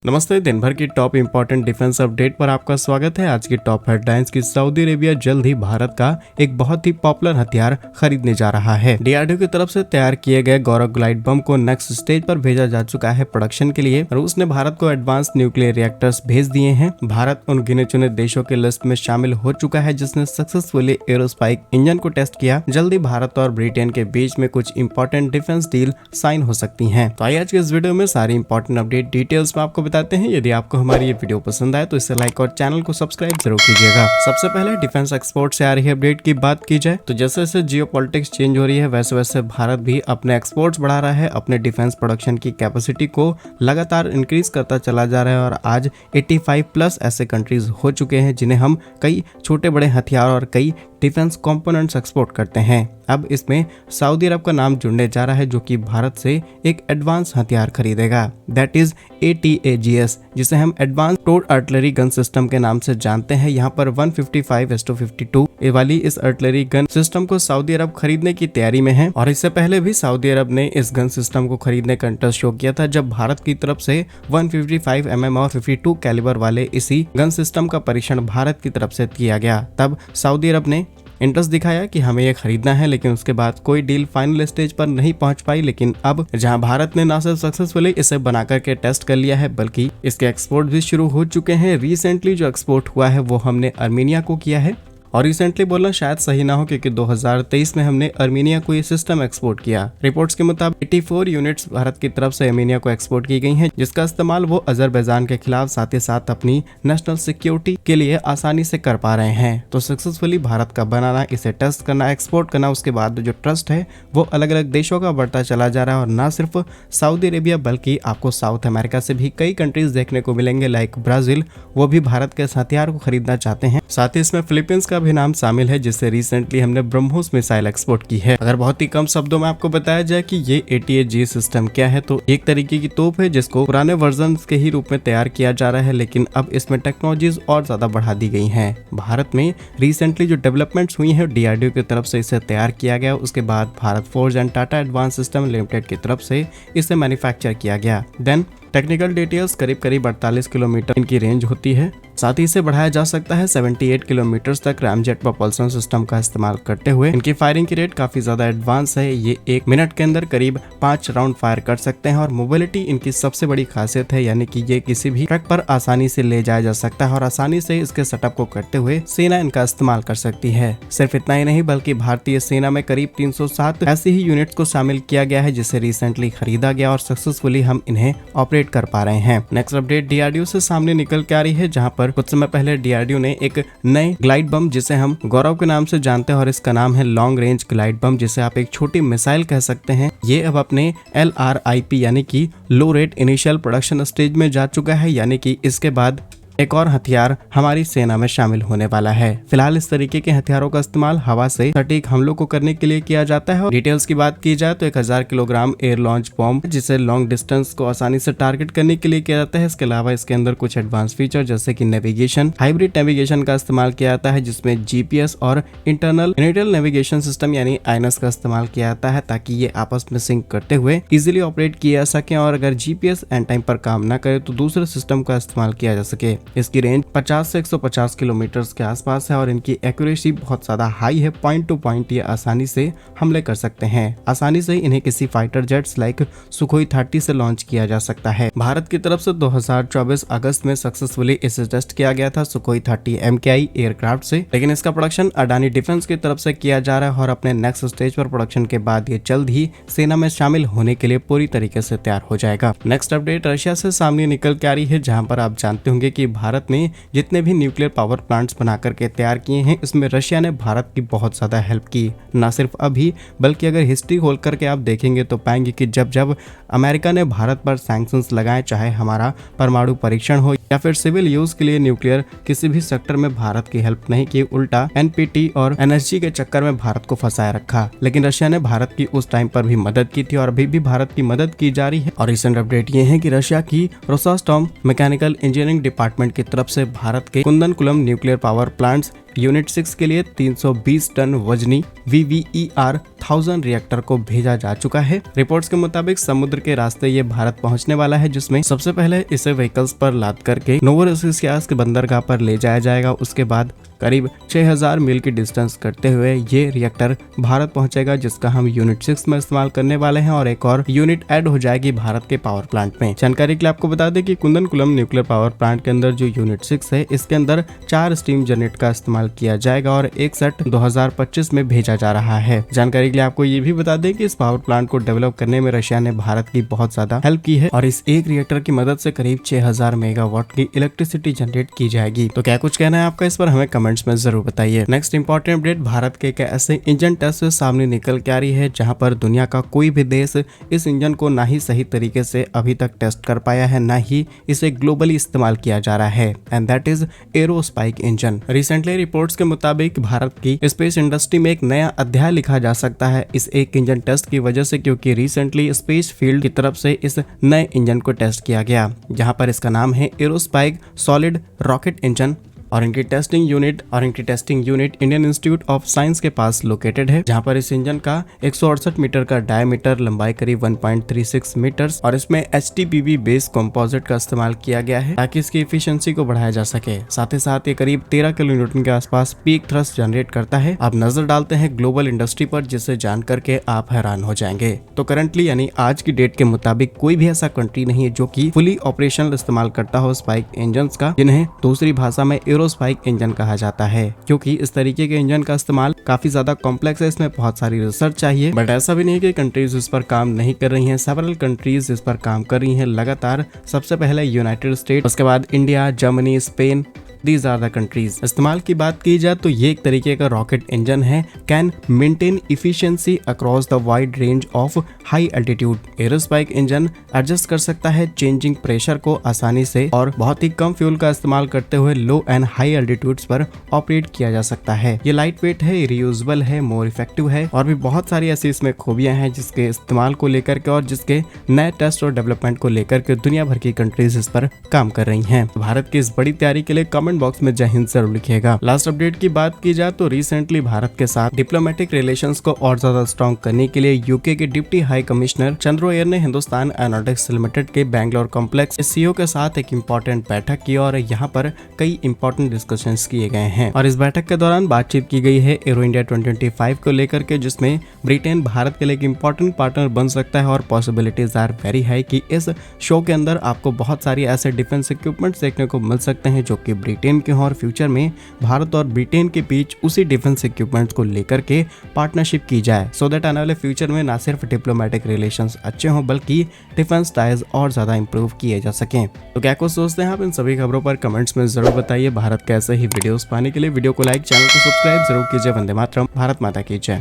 नमस्ते। दिन भर की टॉप इंपॉर्टेंट डिफेंस अपडेट पर आपका स्वागत है। आज की टॉप हेडलाइंस की सऊदी अरेबिया जल्द ही भारत का एक बहुत ही पॉपुलर हथियार खरीदने जा रहा है। डीआरडीओ की तरफ से तैयार किए गए गौरव ग्लाइड बम को नेक्स्ट स्टेज पर भेजा जा चुका है प्रोडक्शन के लिए। रूस ने भारत को एडवांस न्यूक्लियर रिएक्टर्स भेज दिए हैं। भारत उन गिने चुने देशों के लिस्ट में शामिल हो चुका है जिसने सक्सेसफुली एरोस्पाइक इंजन को टेस्ट किया। जल्दी भारत और ब्रिटेन के बीच में कुछ इंपॉर्टेंट डिफेंस डील साइन हो सकती है। तो आइए आज के इस वीडियो में सारी इंपॉर्टेंट अपडेट डिटेल्स में आपको बताते हैं। यदि आपको हमारी ये वीडियो पसंद आए तो इसे लाइक और चैनल को सब्सक्राइब जरूर कीजिएगा। सबसे पहले डिफेंस एक्सपोर्ट से आ रही अपडेट की बात की जाए तो जैसे जैसे जियोपॉलिटिक्स चेंज हो रही है वैसे वैसे भारत भी अपने एक्सपोर्ट्स बढ़ा रहा है। अपने डिफेंस प्रोडक्शन की कैपेसिटी को लगातार इंक्रीज करता चला जा रहा है और आज 85 प्लस ऐसे कंट्रीज हो चुके हैं जिन्हें हम कई छोटे बड़े हथियार और कई डिफेंस कंपोनेंट्स एक्सपोर्ट करते हैं। अब इसमें सऊदी अरब का नाम जुड़ने जा रहा है जो कि भारत से एक एडवांस हथियार खरीदेगा, दैट इज ATAGS, जिसे हम advanced towed artillery gun system के नाम से जानते हैं। यहाँ पर 155:52 वाली इस आर्टिलरी गन सिस्टम को सऊदी अरब खरीदने की तैयारी में है और इससे पहले भी सऊदी अरब ने इस गन सिस्टम को खरीदने का इंटरेस्ट शो किया था जब भारत की तरफ से 155 mm और 52 कैलिबर वाले इसी गन सिस्टम का परीक्षण भारत की तरफ से किया गया। तब सऊदी अरब ने इंटरेस्ट दिखाया कि हमें ये खरीदना है, लेकिन उसके बाद कोई डील फाइनल स्टेज पर नहीं पहुंच पाई। लेकिन अब जहां भारत ने न सिर्फ सक्सेसफुली इसे बना करके टेस्ट कर लिया है बल्कि इसके एक्सपोर्ट भी शुरू हो चुके हैं। रिसेंटली जो एक्सपोर्ट हुआ है वो हमने अर्मीनिया को किया है और रिसेंटली बोलना शायद सही ना हो क्योंकि 2023 में हमने अर्मीनिया को ये सिस्टम एक्सपोर्ट किया। रिपोर्ट्स के मुताबिक 84 यूनिट्स भारत की तरफ से अर्मीनिया को एक्सपोर्ट की गई हैं जिसका इस्तेमाल वो अजरबैजान के खिलाफ साथ ही साथ अपनी नेशनल सिक्योरिटी के लिए आसानी से कर पा रहे हैं। तो सक्सेसफुली भारत का बनाना, इसे टेस्ट करना, एक्सपोर्ट करना, उसके बाद जो ट्रस्ट है वो अलग अलग देशों का बढ़ता चला जा रहा है और न सिर्फ सऊदी अरेबिया बल्कि आपको साउथ अमेरिका से भी कई कंट्रीज देखने को मिलेंगे लाइक ब्राजील, वो भी भारत के हथियार को खरीदना चाहते हैं। साथ ही इसमें फिलीपींस का भी नाम शामिल है जिससे रिसेंटली हमने ब्रह्मोस मिसाइल एक्सपोर्ट की है। अगर बहुत ही कम शब्दों में आपको बताया जाए कि ये ATAG सिस्टम क्या है तो एक तरीके की तोप है जिसको पुराने वर्जन के ही रूप में तैयार किया जा रहा है, लेकिन अब इसमें टेक्नोलॉजीज और ज्यादा बढ़ा दी गई हैं। भारत में रिसेंटली जो डेवलपमेंट्स हुई है DRDO की तरफ से इसे तैयार किया गया, उसके बाद Bharat forge and Tata advance system limited की तरफ से इसे मैन्युफैक्चर किया गया। देन टेक्निकल डिटेल्स करीब 48 किलोमीटर इनकी रेंज होती है। साथ ही इसे बढ़ाया जा सकता है 78 किलोमीटर तक रैमजेट प्रोपल्सन सिस्टम का इस्तेमाल करते हुए। इनकी फायरिंग की रेट काफी ज्यादा एडवांस है, ये 1 मिनट के अंदर करीब 5 राउंड फायर कर सकते हैं और मोबिलिटी इनकी सबसे बड़ी खासियत है, यानी कि ये किसी भी ट्रक पर आसानी से ले जाया जा सकता है और आसानी से इसके सेटअप को करते हुए सेना इनका इस्तेमाल कर सकती है। सिर्फ इतना ही नहीं बल्कि भारतीय सेना में करीब 307 ऐसी ही यूनिट्स को शामिल किया गया है जिसे रिसेंटली खरीदा गया और सक्सेसफुली हम इन्हें ऑपरेट कर पा रहे हैं। नेक्स्ट अपडेट DRDO से सामने निकल के आ रही है जहां पर कुछ समय पहले DRDO ने एक नए ग्लाइड बम जिसे हम गौरव के नाम से जानते हैं और इसका नाम है लॉन्ग रेंज ग्लाइड बम, जिसे आप एक छोटी मिसाइल कह सकते हैं। ये अब अपने LRIP यानी कि लो रेट इनिशियल प्रोडक्शन स्टेज में जा चुका है, यानी कि इसके बाद एक और हथियार हमारी सेना में शामिल होने वाला है। फिलहाल इस तरीके के हथियारों का इस्तेमाल हवा से सटीक हमलों को करने के लिए किया जाता है। और डिटेल्स की बात की जाए तो 1000 किलोग्राम एयर लॉन्च बॉम्ब जिसे लॉन्ग डिस्टेंस को आसानी से टारगेट करने के लिए किया जाता है। इसके अलावा इसके अंदर कुछ एडवांस फीचर जैसे कि नेविगेशन, हाइब्रिड नेविगेशन का इस्तेमाल किया जाता है जिसमें GPS और इंटरनल नेविगेशन सिस्टम यानी INS का इस्तेमाल किया जाता है ताकि ये आपस में सिंक करते हुए इजिली ऑपरेट किया जा सके और अगर GPS एंड टाइम पर काम न करे तो दूसरे सिस्टम का इस्तेमाल किया जा सके। इसकी रेंज 50 से 150 किलोमीटर के आसपास है और इनकी एक्यूरेसी बहुत ज्यादा हाई है। पॉइंट टू पॉइंट ये आसानी से हमले कर सकते हैं। आसानी से इन्हें किसी फाइटर जेट्स लाइक सुखोई 30 से लॉन्च किया जा सकता है। भारत की तरफ से 2024 अगस्त में सक्सेसफुली इसे टेस्ट किया गया था सुखोई 30 MKI एयरक्राफ्ट से, लेकिन इसका प्रोडक्शन अडानी डिफेंस की तरफ से किया जा रहा है और अपने नेक्स्ट स्टेज पर प्रोडक्शन के बाद ये जल्द ही सेना में शामिल होने के लिए पूरी तरीके से तैयार हो जाएगा। नेक्स्ट अपडेट रशिया से सामने निकल के आ रही है जहां पर आप जानते होंगे कि भारत ने जितने भी न्यूक्लियर पावर प्लांट्स बना करके तैयार किए हैं इसमें रशिया ने भारत की बहुत ज्यादा हेल्प की। न सिर्फ अभी बल्कि अगर हिस्ट्री खोल करके आप देखेंगे तो पाएंगे कि जब जब अमेरिका ने भारत पर सैंक्शंस लगाए, चाहे हमारा परमाणु परीक्षण हो या फिर सिविल यूज के लिए न्यूक्लियर किसी भी सेक्टर में भारत की हेल्प नहीं की, उल्टा NPT और NSG के चक्कर में भारत को फंसाए रखा। लेकिन रशिया ने भारत की उस टाइम पर भी मदद की थी और अभी भी भारत की मदद की जा रही है। और रिसेंट अपडेट ये है कि रशिया की रोसास्टॉम मैकेनिकल इंजीनियरिंग डिपार्टमेंट की तरफ से भारत के कुंदनकुलम न्यूक्लियर पावर प्लांट्स यूनिट 6 के लिए 320 टन वजनी VVER 1000 रिएक्टर को भेजा जा चुका है। रिपोर्ट्स के मुताबिक समुद्र के रास्ते ये भारत पहुंचने वाला है, जिसमें सबसे पहले इसे व्हीकल्स पर लाद करके नोवोरोसिस्क के बंदरगाह पर ले जाया जाएगा। उसके बाद करीब 6000 मील की डिस्टेंस करते हुए ये रिएक्टर भारत पहुंचेगा, जिसका हम यूनिट 6 में इस्तेमाल करने वाले हैं और एक और यूनिट ऐड हो जाएगी भारत के पावर प्लांट में। जानकारी के लिए आपको बता दें कि कुंदनकुलम न्यूक्लियर पावर प्लांट के अंदर जो यूनिट 6 है, इसके अंदर 4 स्टीम जनरेट का इस्तेमाल किया जाएगा और एक सेट 2025 में भेजा जा रहा है। जानकारी के लिए आपको ये भी बता दें कि इस पावर प्लांट को डेवलप करने में रशिया ने भारत की बहुत ज्यादा हेल्प की है और इस एक रिएक्टर की मदद से करीब 6000 मेगावाट की इलेक्ट्रिसिटी जनरेट की जाएगी। तो क्या कुछ कहना है आपका इस पर, हमें कमेंट्स में जरूर बताइए। नेक्स्ट इंपॉर्टेंट अपडेट, भारत के एक ऐसे इंजन टेस्ट से सामने निकल के आ रही है जहां पर दुनिया का कोई भी देश इस इंजन को ना ही सही तरीके से अभी तक टेस्ट कर पाया है, ना ही इसे ग्लोबली इस्तेमाल किया जा रहा है, and that is aerospike engine. Recently reports के मुताबिक भारत की स्पेस इंडस्ट्री में एक नया अध्याय लिखा जा सकता है इस एक इंजन टेस्ट की वजह से, क्योंकि रिसेंटली स्पेस फील्ड की तरफ से इस नए इंजन को टेस्ट किया गया, जहां पर इसका नाम है एरोस्पाइक सॉलिड रॉकेट इंजन और इनकी testing unit Indian institute of science के पास लोकेटेड है, जहां पर इस इंजन का 168 मीटर का डायमीटर, लंबाई करीब 1.36 मीटर्स और इसमें HTPB बेस कंपोजिट का इस्तेमाल किया गया है ताकि इसकी एफिशिएंसी को बढ़ाया जा सके। साथ ही साथ ये करीब 13 किलोन्यूटन के आसपास पीक थ्रस्ट जनरेट करता है। अब नजर डालते हैं ग्लोबल इंडस्ट्री पर, जिसे जान करके आप हैरान हो जाएंगे। तो करंटली यानी आज की डेट के मुताबिक कोई भी ऐसा कंट्री नहीं है जो कि फुली ऑपरेशनल इस्तेमाल करता हो स्पाइक इंजन का, जिन्हें दूसरी भाषा में एरोस्पाइक इंजन कहा जाता है, क्योंकि इस तरीके के इंजन का इस्तेमाल काफी ज्यादा कॉम्प्लेक्स है, इसमें बहुत सारी रिसर्च चाहिए। बट ऐसा भी नहीं कि कंट्रीज इस पर काम नहीं कर रही हैं, सेवरल कंट्रीज इस पर काम कर रही हैं लगातार। सबसे पहले यूनाइटेड स्टेट, उसके बाद India, Germany, Spain, these are the countries. इस्तेमाल की बात की जाए तो ये एक तरीके का रॉकेट इंजन है, can maintain efficiency across the wide range of high altitude. Aerospike engine adjust कर सकता है चेंजिंग प्रेशर को आसानी से और बहुत ही कम फ्यूल का इस्तेमाल करते हुए लो एंड हाई एल्टीट्यूड्स पर ऑपरेट किया जा सकता है। ये लाइट वेट है, रियूजेबल है, मोर इफेक्टिव है और भी बहुत सारी ऐसी इसमें खूबियां हैं जिसके इस्तेमाल को लेकर के और जिसके नए टेस्ट और डेवलपमेंट को लेकर के दुनिया भर की कंट्रीज इस पर काम कर रही हैं। भारत की इस बड़ी तैयारी के लिए कमेंट बॉक्स में जय हिंद जरूर लिखिएगा। लास्ट अपडेट की बात की जाए तो रिसेंटली भारत के साथ डिप्लोमेटिक रिलेशंस को और ज्यादा स्ट्रॉन्ग करने के लिए यूके के deputy high commissioner Chandro air ने हिंदुस्तान एरोनॉटिक्स लिमिटेड के बैंगलोर कॉम्प्लेक्स CEO के साथ एक इम्पोर्टेंट बैठक की और यहाँ पर कई इंपॉर्टेंट डिस्कशंस किए गए हैं और इस बैठक के दौरान बातचीत की गई है एरो इंडिया 2025 को लेकर के, जिसमें ब्रिटेन भारत के लिए एक इम्पोर्टेंट पार्टनर बन सकता है और पॉसिबिलिटीज आर वेरी हाई कि इस शो के अंदर आपको बहुत सारी ऐसे डिफेंस इक्विपमेंट्स देखने को मिल सकते हैं जो कि ब्रिटेन के और फ्यूचर में भारत और ब्रिटेन के बीच उसी डिफेंस इक्विपमेंट्स को लेकर के पार्टनरशिप की जाए, सो दैट आने वाले फ्यूचर में ना सिर्फ डिप्लोमेटिक रिलेशंस अच्छे हों बल्कि डिफेंस टाइज और ज्यादा इंप्रूव किए जा सकें। तो क्या कुछ सोचते हैं आप इन सभी खबरों पर कमेंट्स में जरूर बताइए। भारत के ऐसे ही वीडियोस पाने के लिए वीडियो को लाइक, चैनल को सब्सक्राइब जरूर कीजिए। वंदे मातरम, भारत माता की जय।